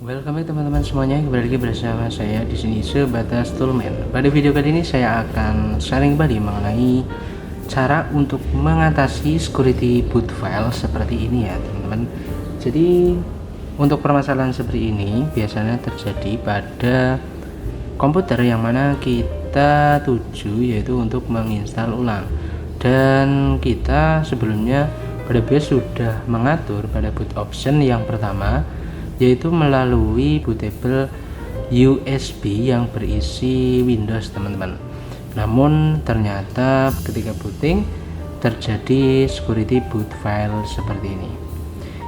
Welcome back teman-teman semuanya, kembali lagi bersama saya di sini Sebatas Toolman. Pada video kali ini saya akan sharing kembali mengenai cara untuk mengatasi security boot file seperti ini ya teman-teman. Jadi untuk permasalahan seperti ini biasanya terjadi pada komputer yang mana kita tuju, yaitu untuk menginstal ulang. Dan kita sebelumnya pada BIOS sudah mengatur pada boot option yang pertama, yaitu melalui bootable USB yang berisi Windows teman-teman. Namun ternyata ketika booting terjadi security boot file seperti ini.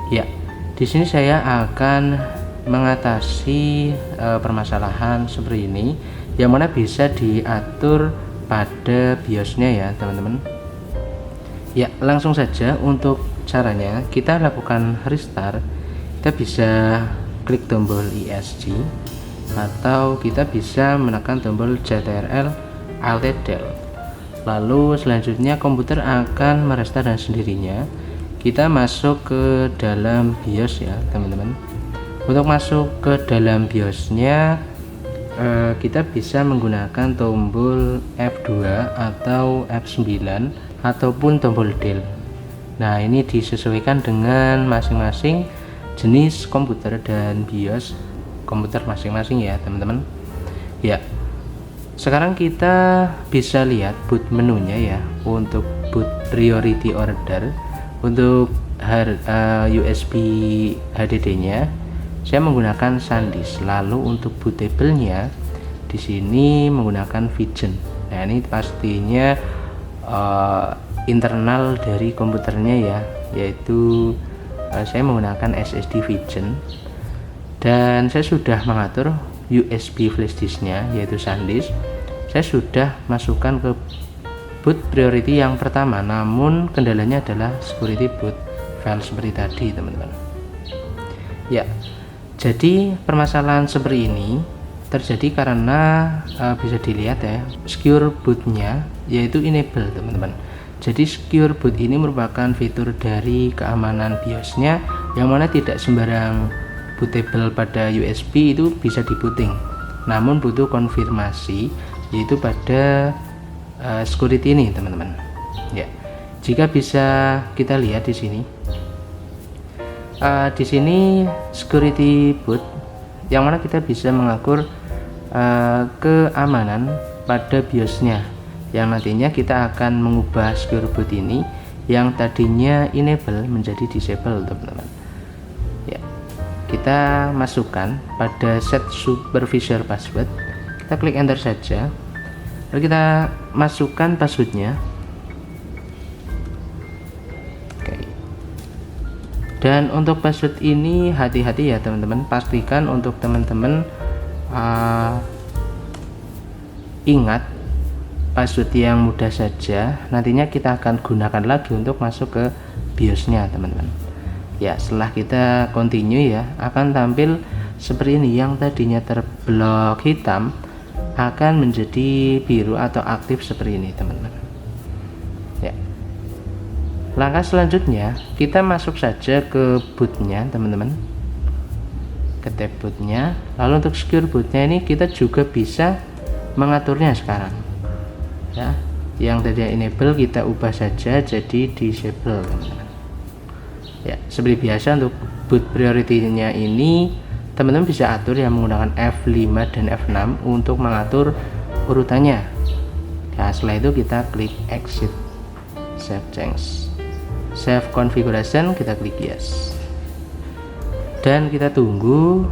Ya, di sini saya akan mengatasi permasalahan seperti ini, yang mana bisa diatur pada BIOS-nya ya teman-teman. Ya, langsung saja untuk caranya kita lakukan restart. Kita bisa klik tombol ESC atau kita bisa menekan tombol CTRL Alt Del. Lalu selanjutnya komputer akan merestart dengan sendirinya. Kita masuk ke dalam BIOS ya teman-teman. Untuk masuk ke dalam BIOS-nya kita bisa menggunakan tombol F2 atau F9 ataupun tombol Del. Nah, ini disesuaikan dengan masing-masing jenis komputer dan BIOS komputer masing-masing ya teman-teman. Ya, sekarang kita bisa lihat boot menunya ya. Untuk boot priority order, untuk USB HDD nya saya menggunakan SanDisk. Lalu untuk bootable-nya di sini menggunakan Vision. Nah, ini pastinya internal dari komputernya ya, yaitu saya menggunakan SSD Vision. Dan saya sudah mengatur USB flash disk-nya, yaitu SanDisk. Saya sudah masukkan ke boot priority yang pertama, namun kendalanya adalah security boot file seperti tadi teman-teman. Ya, jadi permasalahan seperti ini terjadi karena bisa dilihat ya, secure boot-nya yaitu enable teman-teman. Jadi secure boot ini merupakan fitur dari keamanan BIOS-nya, yang mana tidak sembarang bootable pada USB itu bisa dibooting, namun butuh konfirmasi yaitu pada security ini teman-teman. Ya, jika bisa kita lihat di sini, di sini security boot, yang mana kita bisa mengatur keamanan pada BIOS-nya, yang nantinya kita akan mengubah secure boot ini yang tadinya enable menjadi disable teman-teman. Ya, kita masukkan pada set supervisor password, kita klik enter saja, lalu kita masukkan passwordnya. Oke. Dan untuk password ini hati-hati ya teman-teman, pastikan untuk teman-teman ingat password yang mudah saja, nantinya kita akan gunakan lagi untuk masuk ke BIOS-nya teman-teman. Ya, setelah kita continue ya, akan tampil seperti ini, yang tadinya terblok hitam akan menjadi biru atau aktif seperti ini teman-teman. Ya, langkah selanjutnya kita masuk saja ke bootnya teman-teman, ke tab bootnya. Lalu untuk secure bootnya ini kita juga bisa mengaturnya sekarang ya, yang tadi enable kita ubah saja jadi disable teman-teman. Ya, seperti biasa untuk boot priority-nya ini teman-teman bisa atur yang menggunakan F5 dan F6 untuk mengatur urutannya. Nah, setelah itu kita klik exit, save change, save configuration, kita klik yes, dan kita tunggu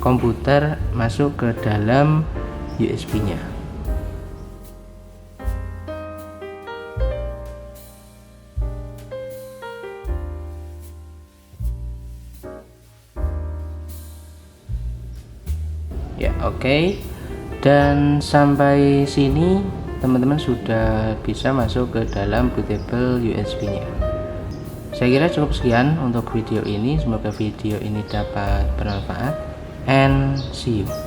komputer masuk ke dalam USB-nya. Ya, oke. Dan sampai sini teman-teman sudah bisa masuk ke dalam bootable USB-nya. Saya kira cukup sekian untuk video ini. Semoga video ini dapat bermanfaat, and see you.